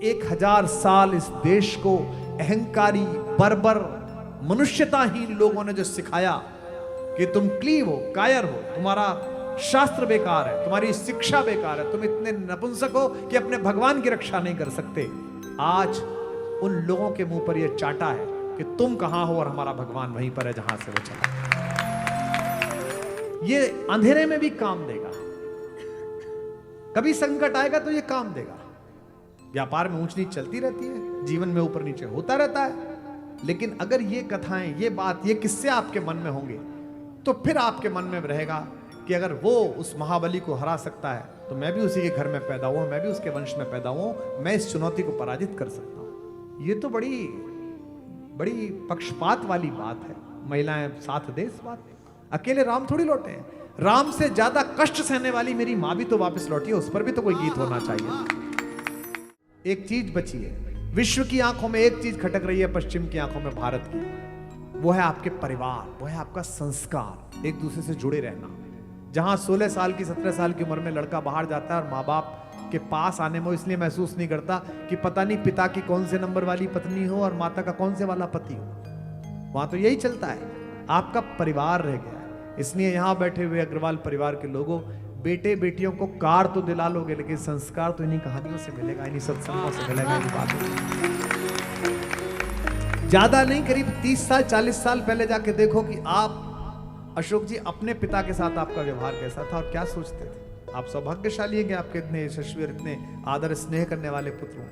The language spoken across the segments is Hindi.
1000 साल इस देश को अहंकारी, बर्बर, मनुष्यताहीन लोगों ने जो सिखाया कि तुम क्लीव हो, कायर हो, तुम्हारा शास्त्र बेकार है, तुम्हारी शिक्षा बेकार है, तुम इतने नपुंसक हो कि अपने भगवान की रक्षा नहीं कर सकते। आज उन लोगों के मुंह पर यह चाटा है कि तुम कहां हो और हमारा भगवान वहीं पर है जहां से वो चला। ये अंधेरे में भी काम देगा, कभी संकट आएगा तो ये काम देगा। व्यापार में ऊंच नीच चलती रहती है, जीवन में ऊपर नीचे होता रहता है, लेकिन अगर ये कथाएं, ये बात, ये किस्से आपके मन में होंगे तो फिर आपके मन में रहेगा कि अगर वो उस महाबली को हरा सकता है तो मैं भी उसी के घर में पैदा हुआ, मैं भी उसके वंश में पैदा हुआ, मैं इस चुनौती को पराजित कर सकता हूं। ये तो बड़ी बड़ी पक्षपात वाली बात है। महिलाएं साथ दे इस बात। अकेले राम थोड़ी लौटे हैं, राम से ज्यादा कष्ट सहने वाली मेरी मां भी तो वापस लौटी है, उस पर भी तो कोई गीत होना चाहिए। एक चीज बची है, विश्व की आंखों में एक चीज खटक रही है, पश्चिम की आंखों में भारत की, वो है आपके परिवार, वो है आपका संस्कार, एक दूसरे से जुड़े रहना। जहां 16 साल की 17 साल की उम्र में लड़का बाहर जाता है और माँ बाप के पास आने में इसलिए महसूस नहीं करता कि पता नहीं पिता की कौन से नंबर वाली पत्नी हो और माता का कौन से वाला पति हो, वहां तो यही चलता है, आपका परिवार रह गया है। इसलिए यहां बैठे हुए अग्रवाल परिवार के लोगों, बेटे बेटियों को कार तो दिला लोगे लेकिन संस्कार तो इन्हीं कहानियों से मिलेगा, इन्हीं सत्संगों से मिलेगा, इन्हीं बातों से। ज्यादा नहीं, करीब 30 साल 40 साल पहले जाके देखो कि आप अशोक जी अपने पिता के साथ आपका व्यवहार कैसा था और क्या सोचते थे। आप सौभाग्यशाली हैं कि आपके इतने यशस्वी और इतने आदर स्नेह करने वाले पुत्र हों,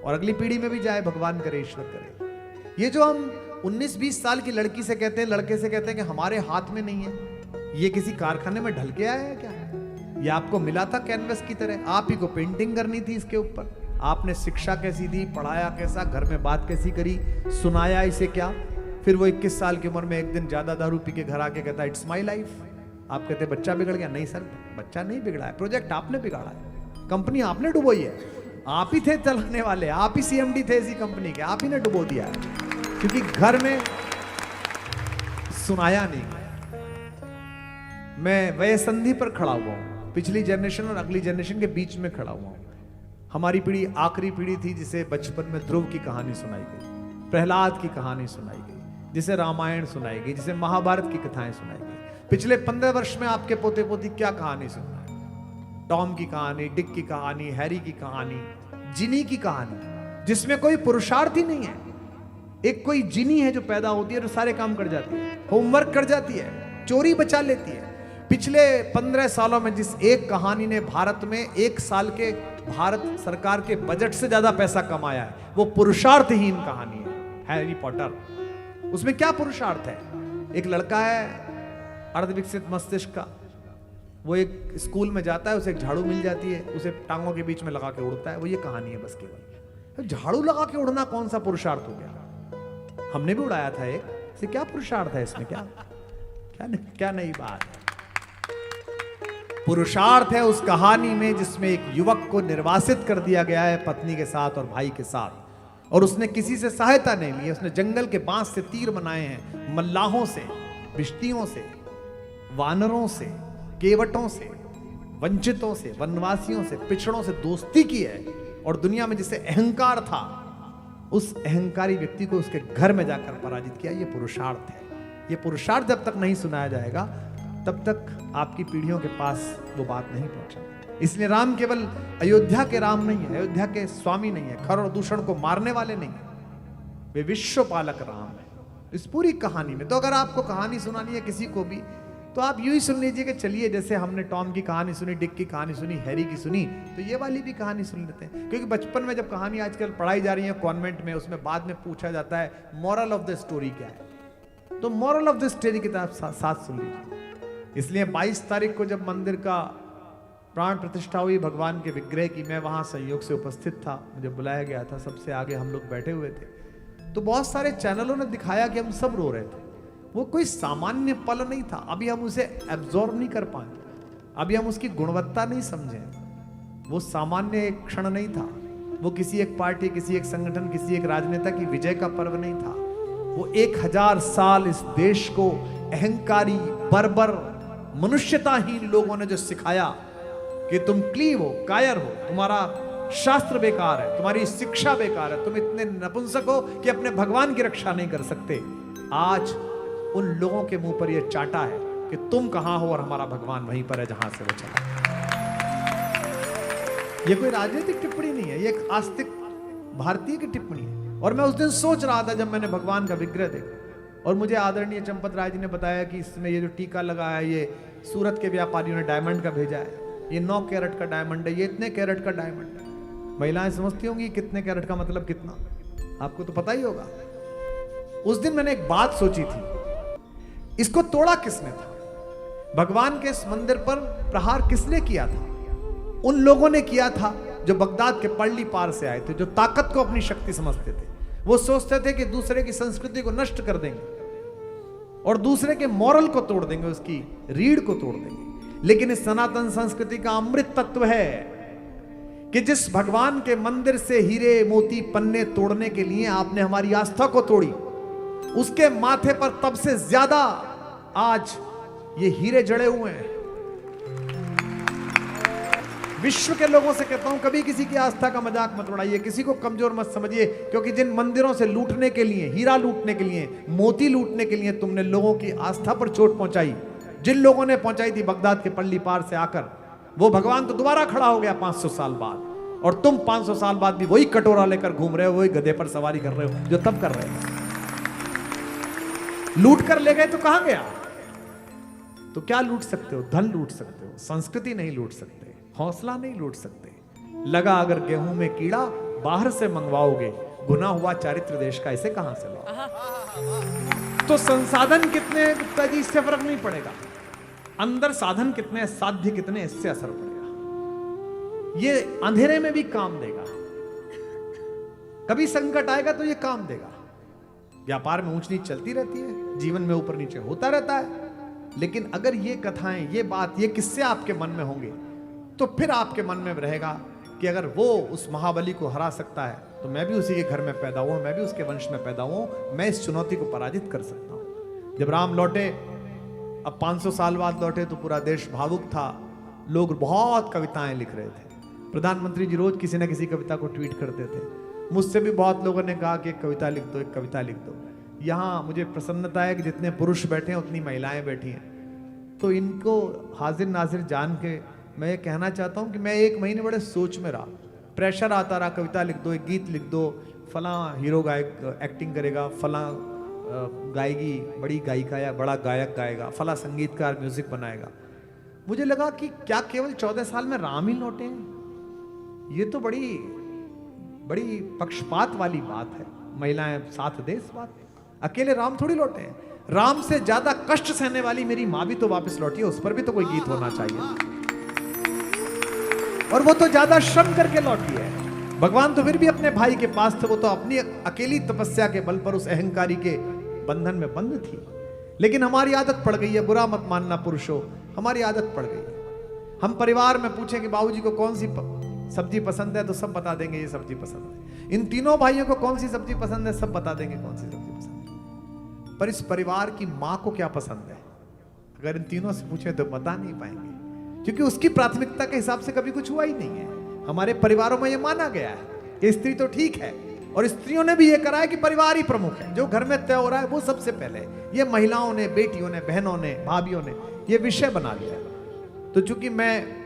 और अगली पीढ़ी में भी जाए, भगवान करे, ईश्वर करे। ये जो हम 19-20 साल की लड़की से कहते हैं, लड़के से कहते हैं कि हमारे हाथ में नहीं है, ये किसी कारखाने में ढल के आया है क्या? ये आपको मिला था कैनवस की तरह, आप ही को पेंटिंग करनी थी इसके ऊपर। आपने शिक्षा कैसी दी, पढ़ाया कैसा, घर में बात कैसी करी, सुनाया इसे क्या? फिर वो 21 साल की उम्र में एक दिन ज्यादा दारू पी के घर आके कहता इट्स माई लाइफ। आप कहते बच्चा बिगड़ गया। नहीं सर, बच्चा नहीं बिगड़ा है, प्रोजेक्ट आपने बिगाड़ा है, कंपनी आपने डुबोई है, आप ही थे चलाने वाले, आप ही सीएमडी थे इसी कंपनी के, आप ही ने डुबो दिया है, क्योंकि घर में सुनाया नहीं। मैं वह संधि पर खड़ा हुआ हूं, पिछली जनरेशन और अगली जनरेशन के बीच में खड़ा हुआ हूं। हमारी पीढ़ी आखिरी पीढ़ी थी जिसे बचपन में ध्रुव की कहानी सुनाई गई, प्रहलाद की कहानी सुनाई गई, जिसे रामायण सुनाई गई, जिसे महाभारत की कथाएं सुनाई गई। पिछले 15 वर्ष में आपके पोते पोती क्या कहानी सुन रहे हैं? टॉम की कहानी, डिक की कहानी, हैरी की कहानी, जिनी की कहानी, जिसमें कोई पुरुषार्थ ही नहीं है। एक कोई जिनी है जो पैदा होती है और सारे काम कर जाती है, होमवर्क कर जाती है, चोरी बचा लेती है। पिछले 15 सालों में जिस एक कहानी ने भारत में 1 साल के भारत सरकार के बजट से ज्यादा पैसा कमाया है, वो पुरुषार्थहीन कहानी है, हैरी पॉटर। उसमें क्या पुरुषार्थ है? एक लड़का है अर्धविकसित मस्तिष्क का, वो एक स्कूल में जाता है, उसे एक झाड़ू मिल जाती है, उसे टांगों के बीच में लगा के उड़ता है, वो ये कहानी है बस केवल। झाड़ू लगा के उड़ना कौन सा पुरुषार्थ हो गया? हमने भी उड़ाया था एक, इसे क्या पुरुषार्थ है इसमें? क्या नई बात है? पुरुषार्थ है उस कहानी में जिसमें एक युवक को निर्वासित कर दिया गया है पत्नी के साथ और भाई के साथ, और उसने किसी से सहायता नहीं ली। उसने जंगल के बांस से तीर बनाए हैं, मल्लाहों से, बिश्तियों से, वानरों से, केवटों से, वंचितों से, वनवासियों से, पिछड़ों से दोस्ती की है, और दुनिया में जिसे अहंकार था उस अहंकारी व्यक्ति को उसके घर में जाकर पराजित किया। ये पुरुषार्थ है। ये पुरुषार्थ जब तक नहीं सुनाया जाएगा तब तक आपकी पीढ़ियों के पास वो बात नहीं पहुंचा। इसलिए राम केवल अयोध्या के राम नहीं है, अयोध्या के स्वामी नहीं है, खर और दूषण को मारने वाले नहीं है, वे विश्व पालक राम है इस पूरी कहानी में। तो अगर आपको कहानी सुनानी है किसी को भी, तो आप यूं ही सुन लीजिए कि चलिए जैसे हमने टॉम की कहानी सुनी, डिक की कहानी सुनी, हैरी की सुनी, तो ये वाली भी कहानी सुन लेते हैं। क्योंकि बचपन में जब कहानी आजकल पढ़ाई जा रही है कॉन्वेंट में, उसमें बाद में पूछा जाता है मॉरल ऑफ द स्टोरी क्या है, तो मॉरल ऑफ द स्टोरी की तरफ साथ सुन लीजिए। इसलिए 22 तारीख को जब मंदिर का प्राण प्रतिष्ठा हुई भगवान के विग्रह की, मैं वहां संयोग से उपस्थित था, मुझे बुलाया गया था, सबसे आगे हम लोग बैठे हुए थे, तो बहुत सारे चैनलों ने दिखाया कि हम सब रो रहे थे। वो कोई सामान्य पल नहीं था, अभी हम उसे एब्जॉर्ब नहीं कर पाए, अभी हम उसकी गुणवत्ता नहीं समझे। वो सामान्य एक क्षण नहीं था, वो किसी एक पार्टी, किसी एक संगठन, किसी एक राजनेता की विजय का पर्व नहीं था। वो 1000 साल इस देश को अहंकारी, बर्बर, मनुष्यताहीन लोगों ने जो सिखाया कि तुम क्लीव हो, कायर हो, तुम्हारा शास्त्र बेकार है, तुम्हारी शिक्षा बेकार है, तुम इतने नपुंसक हो कि अपने भगवान की रक्षा नहीं कर सकते। आज उन लोगों के मुंह पर यह चाटा है कि तुम कहां हो और हमारा भगवान वहीं पर है जहां से वो चला। यह कोई राजनीतिक टिप्पणी नहीं है, यह एक आस्तिक भारतीय की टिप्पणी है। और मैं उस दिन सोच रहा था जब मैंने भगवान का विग्रह देखा, और मुझे आदरणीय चंपत राय जी ने बताया कि इसमें ये जो टीका लगा है ये सूरत के व्यापारियों ने डायमंड का भेजा है, ये 9 कैरेट का डायमंड है, ये इतने कैरेट का डायमंड है। महिलाएं समझती होंगी कितने कैरेट का मतलब कितना, आपको तो पता ही होगा। उस दिन मैंने एक बात सोची थी, इसको तोड़ा किसने था? भगवान के इस मंदिर पर प्रहार किसने किया था? उन लोगों ने किया था जो बगदाद के पल्ली पार से आए थे, जो ताकत को अपनी शक्ति समझते थे। वो सोचते थे कि दूसरे की संस्कृति को नष्ट कर देंगे और दूसरे के मॉरल को तोड़ देंगे, उसकी रीढ़ को तोड़ देंगे। लेकिन इस सनातन संस्कृति का अमृत तत्व है कि जिस भगवान के मंदिर से हीरे मोती पन्ने तोड़ने के लिए आपने हमारी आस्था को तोड़ी, उसके माथे पर तब से ज्यादा आज ये हीरे जड़े हुए हैं। विश्व के लोगों से कहता हूं, कभी किसी की आस्था का मजाक मत उड़ाइए, किसी को कमजोर मत समझिए, क्योंकि जिन मंदिरों से लूटने के लिए, हीरा लूटने के लिए, मोती लूटने के लिए तुमने लोगों की आस्था पर चोट पहुंचाई, जिन लोगों ने पहुंचाई थी बगदाद के पल्ली पार से आकर, वो भगवान तो दोबारा खड़ा हो गया 500 साल बाद, और तुम 500 साल बाद भी वही कटोरा लेकर घूम रहे हो, वही गधे पर सवारी कर रहे हो जो तब कर रहे हो। लूट कर ले गए तो कहां गया? तो क्या लूट सकते हो? धन लूट सकते हो, संस्कृति नहीं लूट सकते, हौसला नहीं लूट सकते। लगा अगर गेहूं में कीड़ा, बाहर से मंगवाओगे, गुना हुआ चारित्र देश का, इसे कहां से लाओ? तो संसाधन कितने गुप्ता जी, इससे फर्क नहीं पड़ेगा, अंदर साधन कितने, साध्य कितने, इससे असर पड़ेगा। ये अंधेरे में भी काम देगा, कभी संकट आएगा तो ये काम देगा। व्यापार में ऊंच नीच चलती रहती है, जीवन में ऊपर नीचे होता रहता है, लेकिन अगर ये कथाएं, ये बात, ये किस्से आपके मन में होंगे, तो फिर आपके मन में रहेगा कि अगर वो उस महाबली को हरा सकता है तो मैं भी उसी के घर में पैदा हुआ, मैं भी उसके वंश में पैदा हुआ, मैं इस चुनौती को पराजित कर सकता हूं। जब राम लौटे, अब 500 साल बाद लौटे, तो पूरा देश भावुक था, लोग बहुत कविताएं लिख रहे थे। प्रधानमंत्री जी रोज किसी न किसी कविता को ट्वीट करते थे। मुझसे भी बहुत लोगों ने कहा कि एक कविता लिख दो, एक कविता लिख दो। यहाँ मुझे प्रसन्नता है कि जितने पुरुष बैठे हैं उतनी महिलाएं बैठी हैं, तो इनको हाजिर नाजिर जान के मैं ये कहना चाहता हूँ कि मैं 1 महीने बड़े सोच में रहा, प्रेशर आता रहा, कविता लिख दो, एक गीत लिख दो, फलां हीरो गायक एक्टिंग करेगा, फलां गाएगी बड़ी गायिका या बड़ा गायक गाएगा, फलां संगीतकार म्यूजिक बनाएगा। मुझे लगा कि क्या केवल 14 साल में राम ही लौटे हैं? ये तो बड़ी बड़ी पक्षपात वाली बात है। महिलाएं साथ दे इस बात, अकेले राम थोड़ी लौटे हैं। राम से ज्यादा कष्ट सहने वाली मेरी माँ भी तो वापस लौटी है, उस पर भी तो कोई गीत होना चाहिए, और वो तो ज्यादा श्रम करके लौटी है। भगवान तो फिर भी अपने भाई के पास थे, वो तो अपनी अकेली तपस्या के बल पर उस अहंकारी के बंधन में बंद थी। लेकिन हमारी आदत पड़ गई है, बुरा मत मानना पुरुषों, हमारी आदत पड़ गई है। हम परिवार में पूछें कि बाबूजी को कौन सी सब्जी पसंद है, तो सब बता देंगे ये सब्जी पसंद है। इन तीनों भाइयों को कौन सी सब्जी पसंद है, सब बता देंगे कौन सी सब्जी पसंद है। पर इस परिवार की माँ को क्या पसंद है, अगर इन तीनों से पूछे तो बता नहीं पाएंगे, क्योंकि उसकी प्राथमिकता के हिसाब से कभी कुछ हुआ ही नहीं है। हमारे परिवारों में यह माना गया है कि स्त्री तो ठीक है, और स्त्रियों ने भी यह करा है कि परिवार ही प्रमुख है, जो घर में तय हो रहा है वो सबसे पहले। ये महिलाओं ने, बेटियों ने, बहनों ने, भाभियों ने यह विषय बना लिया। तो चूंकि मैं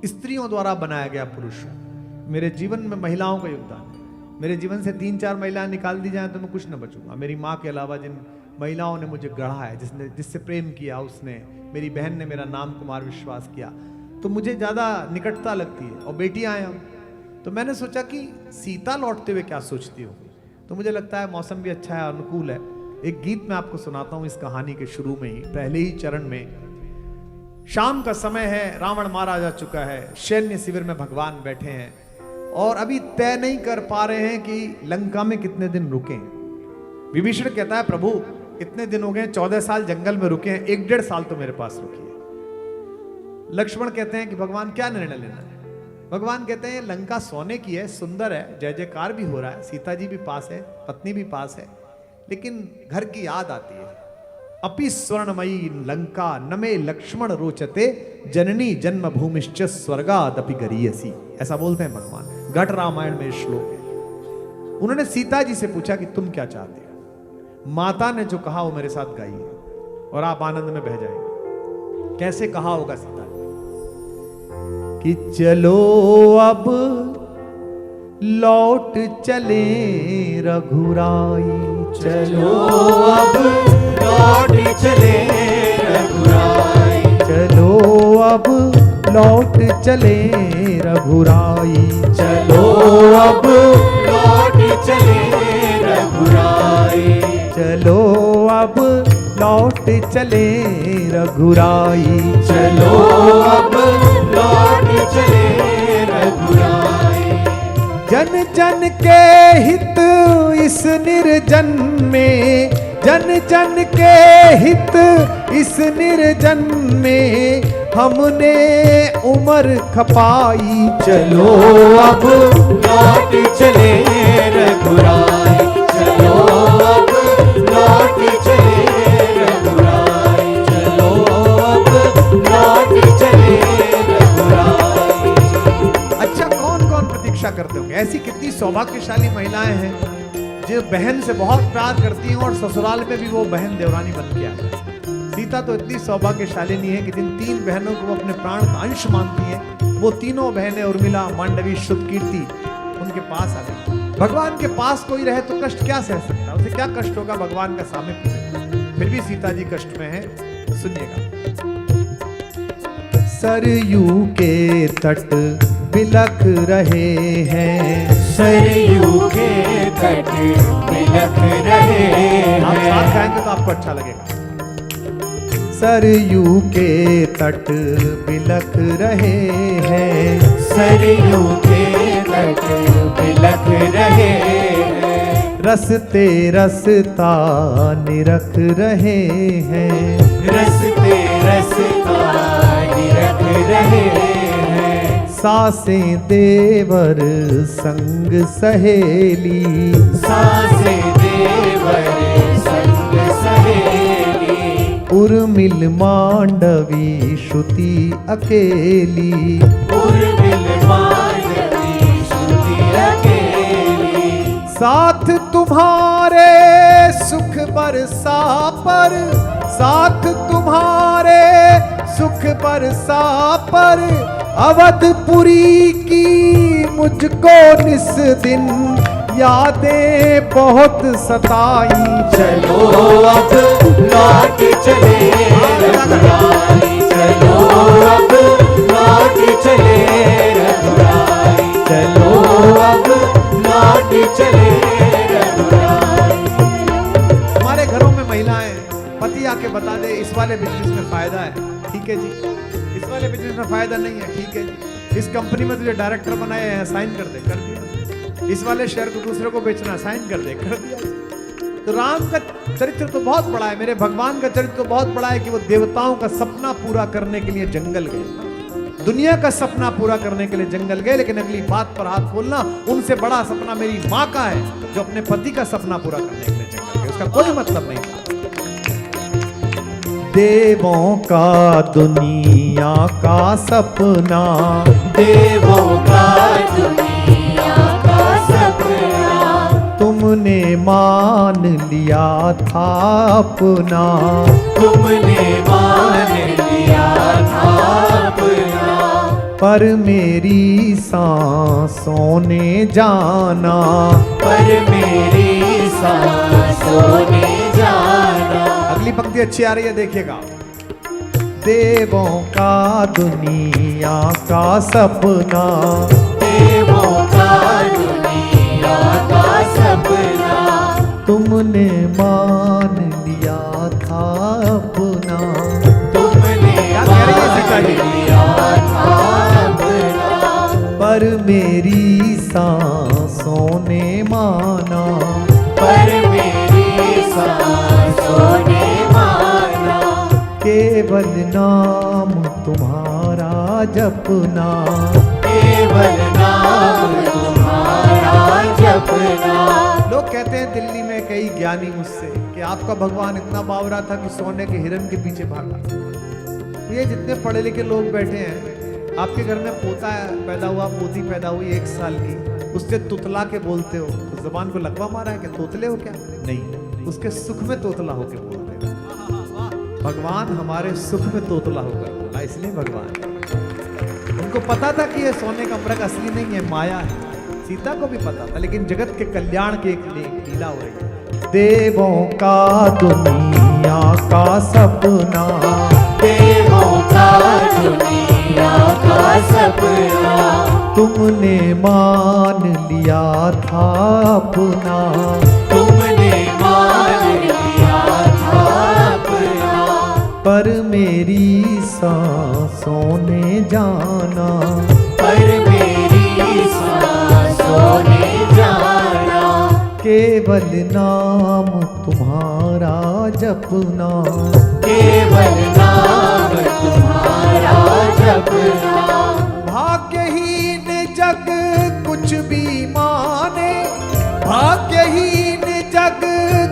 स्त्रियों द्वारा बनाया गया पुरुष हूं, मेरे जीवन में महिलाओं का योगदान है। मेरे जीवन से 3-4 महिलाएं निकाल दी जाएं तो मैं कुछ न बचूंगा। मेरी माँ के अलावा जिन महिलाओं ने मुझे गढ़ा है, जिससे प्रेम किया, उसने, मेरी बहन ने मेरा नाम कुमार विश्वास किया, तो मुझे ज्यादा निकटता लगती है। और बेटियां हैं हम, तो मैंने सोचा कि सीता लौटते हुए क्या सोचती होगी। तो मुझे लगता है मौसम भी अच्छा है, अनुकूल है। एक गीत मैं आपको सुनाता हूं इस कहानी के शुरू में ही, पहले ही चरण में। शाम का समय है, रावण मारा जा चुका है, सैन्य शिविर में भगवान बैठे हैं और अभी तय नहीं कर पा रहे हैं कि लंका में कितने दिन रुकें। विभीषण कहता है, प्रभु इतने दिन हो गए, 14 साल जंगल में रुके हैं, 1-1.5 साल तो मेरे पास रुकिए। लक्ष्मण कहते हैं कि भगवान क्या निर्णय लेना है। भगवान कहते हैं लंका सोने की है, सुंदर है, जय जयकार भी हो रहा है, सीता जी भी पास है, पत्नी भी पास है, लेकिन घर की याद आती है। अपि स्वर्णमयी लंका नमे लक्ष्मण रोचते, जननी जन्मभूमिश्च स्वर्गादपि गरीयसी। ऐसा बोलते हैं भगवान। घट रामायण में श्लोक है। उन्होंने सीता जी से पूछा कि तुम क्या चाहते हो। माता ने जो कहा वो मेरे साथ गाइए और आप आनंद में बह जाएंगे। कैसे कहा होगा सीता जी कि चलो अब लौट चले रघुराई, चलो अब लौट चले रघुराई, चलो अब लौट चले रघुराई, चलो अब लौट चले रघुराई, चलो अब लौट चले रघुराई, चलो अब लौट चले रघुराई। जन जन के हित इस निर्जन में, जन जन के हित इस निर्जन में हमने उम्र खपाई। चलो अब लौट चले रघुराई, चलो अब लौट चले रघुराई, चलो अब लौट चले रघुराई। अच्छा, कौन कौन प्रतीक्षा करते होंगे? ऐसी कितनी सौभाग्यशाली महिलाएं हैं जो बहन से बहुत प्यार करती हैं और ससुराल में भी वो बहन देवरानी बन के आए। सीता तो इतनी सौभाग्यशालिनी है कि जिन 3 बहनों को वो अपने प्राण का अंश मानती है, वो तीनों बहनें उर्मिला, मांडवी, श्रुतकीर्ति उनके पास आ गई। भगवान के पास कोई रहे तो कष्ट क्या सह सकता, उसे क्या कष्ट होगा भगवान का सामीप्य में। फिर भी सीता जी कष्ट में है, सुनिएगा। सरयू के तट बिलख रहे हैं, सरयू के तट बिलख रहे आप हैं, साथ गाएंगे तो आपको अच्छा लगेगा। सरयू के तट बिलख रहे हैं, सरयू के तट बिलख रहे हैं, रसते रसता निरख रहे हैं, रसते रसता निरख रहे हैं, सासें देवर संग सहेली, सासे देवर संग सहेली, उर्मिल मांडवी श्रुति अकेली, उर्मिल मांडवी श्रुति अकेली, साथ तुम्हारे सुख बरसा पर, साथ तुम्हारे सुख बरसा पर, अवधपुरी की मुझको निस दिन यादें बहुत सताई। चलो अब लौट चले रघुराई, चलो अब लौट चले रघुराई, चलो अब लौट चले रघुराई। हमारे घरों में महिलाएं पति आके बता दे इस वाले बिजनेस में फायदा है, ठीक है जी, इस वाले बिजनेस में फायदा नहीं है, ठीक है जी, इस कंपनी में तुझे डायरेक्टर बनाया है, साइन कर दे, कर दिया। इस वाले शेयर को दूसरे को बेचना, साइन कर दे, कर दिया। तो राम का चरित्र तो बहुत बड़ा है, मेरे भगवान का चरित्र तो बहुत बड़ा है कि वो देवताओं का सपना पूरा करने के लिए जंगल गए, दुनिया का सपना पूरा करने के लिए जंगल गए। लेकिन अगली बात पर हाथ खोलना, उनसे बड़ा सपना मेरी माँ का है जो अपने पति का सपना पूरा करने के लिए जंगल गए, उसका कोई मतलब नहीं था। देवों का दुनिया का सपना, देवों का दुनिया का सपना, तुमने मान लिया था अपना, तुमने मान लिया था अपना, पर मेरी सांसों ने जाना, पर मेरी सांसों ने जाना। अगली पंक्ति अच्छी आ रही है, देखिएगा। देवों का दुनिया का सपना, देवों का दुनिया का सपना, तुमने मान लिया था अपना। तुमने क्या कह रही है सीता जी? मान लिया था अपना, पर मेरी सांसों ने माना, पर मेरी सांसों ने माना, केवल नाम तुम्हारा जपना, केवल नाम तुम्हारा जपना। लोग कहते हैं दिल्ली में कई ज्ञानी मुझसे कि आपका भगवान इतना बावरा था कि सोने के हिरन के पीछे भागा। ये जितने पढ़े लिखे लोग बैठे हैं आपके घर में पोता पैदा हुआ, पोती पैदा हुई 1 साल की, उससे तुतला के बोलते हो तो जबान को लकवा मारा है कि तोतले हो क्या? नहीं, उसके सुख में तोतला होके बोलते हो। भगवान हमारे सुख में तोतला होकर बोला, इसलिए भगवान, उनको पता था कि ये सोने का मृग असली नहीं है, माया है। सीता को भी पता था, लेकिन जगत के कल्याण की एक लीला हो रही है। देवों का दुनिया का सपना, देवों का दुनिया का सपना, तुमने मान लिया था अपना, तुमने मान लिया था अपना, पर मेरी सांसों ने जाना, पर मेरी सांसों ने जाना, केवल नाम तुम्हारा जपना, केवल नाम तुम्हारा जपना। भाग्यहीन जग कुछ भी माने, भाग्यहीन जग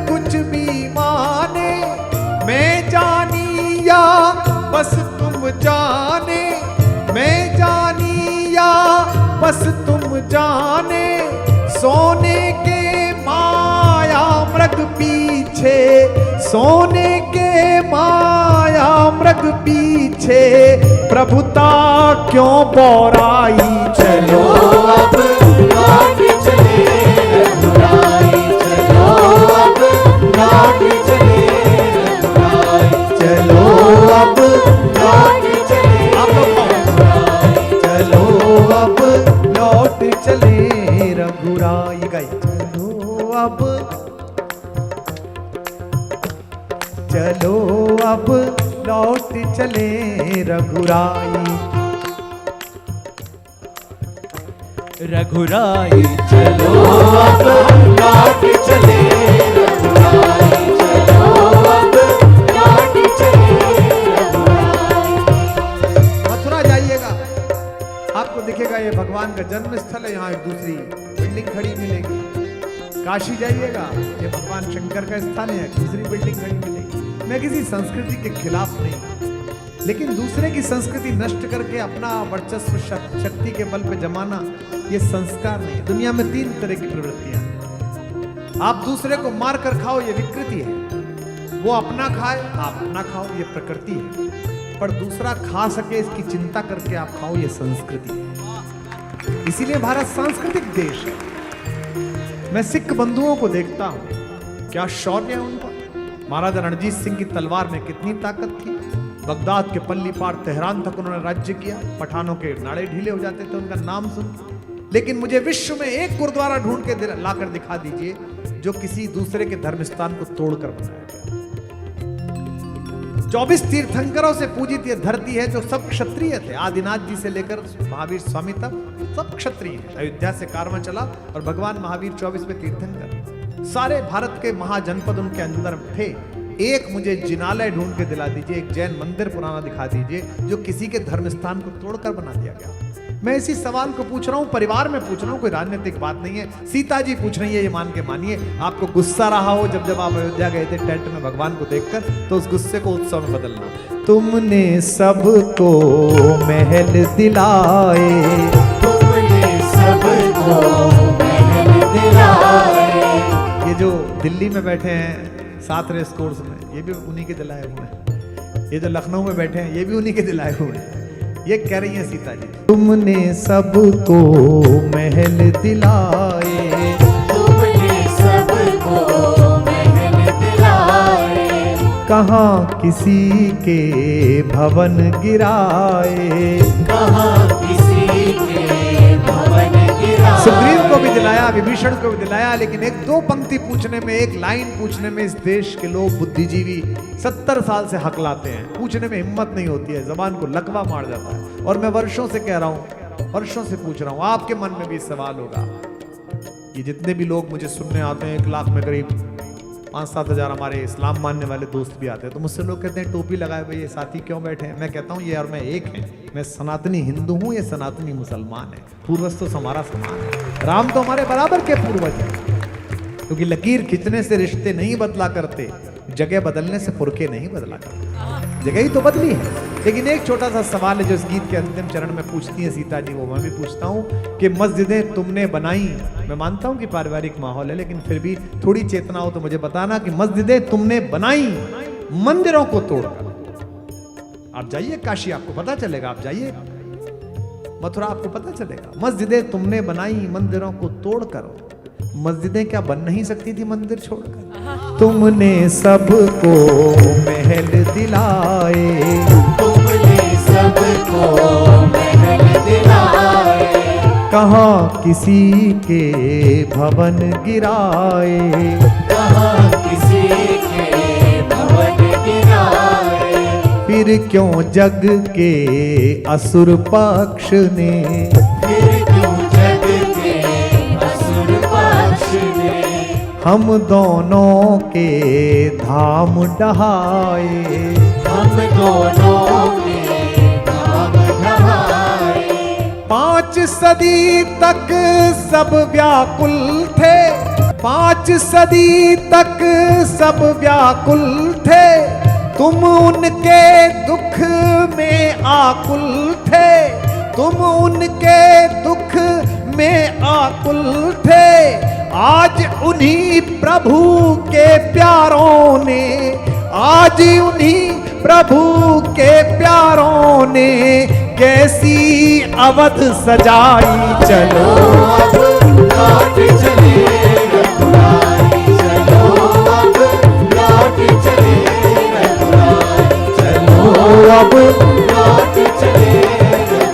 कुछ भी माने, मैं जानी या बस तुम जाने, मैं जानी या बस तुम जाने, सोने के माया मृग पीछे, सोने के माया मृग पीछे, प्रभुता क्यों बोराई चलो अब लौट चले रघुराई, चलो अब लौट चले रघुराई, चलो अब लौट चले रघुराई, चलो अब लौट चले रघुराई गई, चलो अब, चलो अब लौट चले रघुराई, रघुराई चलो अब लौट चले रघुराई, चलो अब लौट चले रघुराई। मथुरा जाइएगा, आपको दिखेगा ये भगवान का जन्म स्थल है, यहाँ एक दूसरी बिल्डिंग खड़ी मिलेगी। काशी जाइएगा, ये भगवान शंकर का स्थान है, दूसरी बिल्डिंग खड़ी मिलेगी। मैं किसी संस्कृति के खिलाफ नहीं, लेकिन दूसरे की संस्कृति नष्ट करके अपना वर्चस्व शक्ति के बल पे जमाना, ये संस्कार नहीं है। दुनिया में 3 तरह की प्रवृत्तियां हैं। आप दूसरे को मार कर खाओ, ये विकृति है। वो अपना खाए, आप अपना खाओ, ये प्रकृति है। पर दूसरा खा सके इसकी चिंता करके आप खाओ, ये संस्कृति है। इसीलिए भारत सांस्कृतिक देश है। मैं सिख बंधुओं को देखता हूं, क्या शौर्य है उनका। महाराजा रणजीत सिंह की तलवार में कितनी ताकत थी। बगदाद के पल्ली पार तेहरान तक उन्होंने राज्य किया, पठानों के नाड़े ढीले हो जाते थे उनका नाम सुन। लेकिन मुझे विश्व में एक गुरुद्वारा ढूंढ के लाकर दिखा दीजिए जो किसी दूसरे के धर्म स्थान को तोड़कर बनाया गया। 24 तीर्थंकरों से पूजित ये धरती है जो सब क्षत्रिय थे। आदिनाथ जी से लेकर महावीर स्वामी तक सब क्षत्रिय हैं। अयोध्या से कारवां चला और भगवान महावीर 24वें तीर्थंकर। सारे भारत के महाजनपद उनके अंदर थे। एक मुझे जिनालय ढूंढ के दिला दीजिए, एक जैन मंदिर पुराना दिखा दीजिए जो किसी के धर्म स्थान को तोड़कर बना दिया गया। मैं इसी सवाल को पूछ रहा हूं, परिवार में पूछ रहा हूं, कोई राजनीतिक बात नहीं है। सीता जी पूछ रही है, ये मान के मानिए। आपको गुस्सा रहा हो जब आप अयोध्या गए थे टेंट में भगवान को देखकर, तो उस गुस्से को उत्सव में बदलना। तुमने सबको महल दिलाए, तुमने सबको महल दिलाए। ये जो दिल्ली में बैठे हैं 7 रेस कोर्स में, ये भी उन्हीं के दिलाए हुए हैं। ये जो लखनऊ में बैठे हैं, ये भी उन्हीं के दिलाए हुए हैं। ये कह रही है सीता जी, तुमने सबको महल दिलाए, तुमने सबको महल दिलाए। कहाँ किसी के भवन गिराए, कहाँ किसी के भवन गिराए। सुग्रीव को भी दिलाया, विभीषण को भी दिलाया, लेकिन 1-2 पंक्ति पूछने में, एक लाइन पूछने में इस देश के लोग बुद्धिजीवी 70 साल से हकलाते हैं। पूछने में हिम्मत नहीं होती है, जबान को लकवा मार जाता है। और मैं वर्षों से कह रहा हूं, वर्षों से पूछ रहा हूं, आपके मन में भी सवाल होगा। ये जितने भी लोग मुझे सुनने आते हैं, 1 लाख में करीब 5-7 हज़ार हमारे इस्लाम मानने वाले दोस्त भी आते हैं। तो मुझसे लोग कहते हैं टोपी लगाए हुए ये साथी क्यों बैठे हैं। मैं कहता हूँ ये और मैं एक हैं। मैं सनातनी हिंदू हूँ, ये सनातनी मुसलमान है। पूर्वज तो हमारा समान है। राम तो हमारे बराबर के पूर्वज हैं, क्योंकि लकीर खींचने से रिश्ते नहीं बदला करते, जगह बदलने से पुरखे नहीं बदला करते। जगह ही तो बदली है। लेकिन एक छोटा सा सवाल है जो इस गीत के अंतिम चरण में पूछती है सीता जी, वो मैं भी पूछता हूँ कि मस्जिदें तुमने बनाई, मैं मानता हूँ कि पारिवारिक माहौल है, लेकिन फिर भी थोड़ी चेतना हो तो मुझे बताना कि मस्जिदें तुमने बनाई मंदिरों को तोड़कर। आप जाइए काशी, आपको पता चलेगा, आप जाइए मथुरा, आपको पता चलेगा। मस्जिदें तुमने बनाई मंदिरों को तोड़कर। मस्जिदें क्या बन नहीं सकती थी मंदिर छोड़कर? तुमने सबको महल दिलाए, तुमने सबको महल दिलाए, कहाँ किसी के भवन गिराए, कहाँ किसी के भवन गिराए, फिर क्यों जग के असुर पक्ष ने, फिर क्यों जग के असुर पक्ष ने हम दोनों के धाम डहाए, हम दोनों के धाम ढहाए। 5 सदी तक सब व्याकुल थे, 5 सदी तक सब व्याकुल थे, तुम उनके दुख में आकुल थे, तुम उनके दुख में आकुल थे। आज उन्हीं प्रभु के प्यारों ने, आज उन्हीं प्रभु के प्यारों ने कैसी अवध सजाई, चलो अब लौट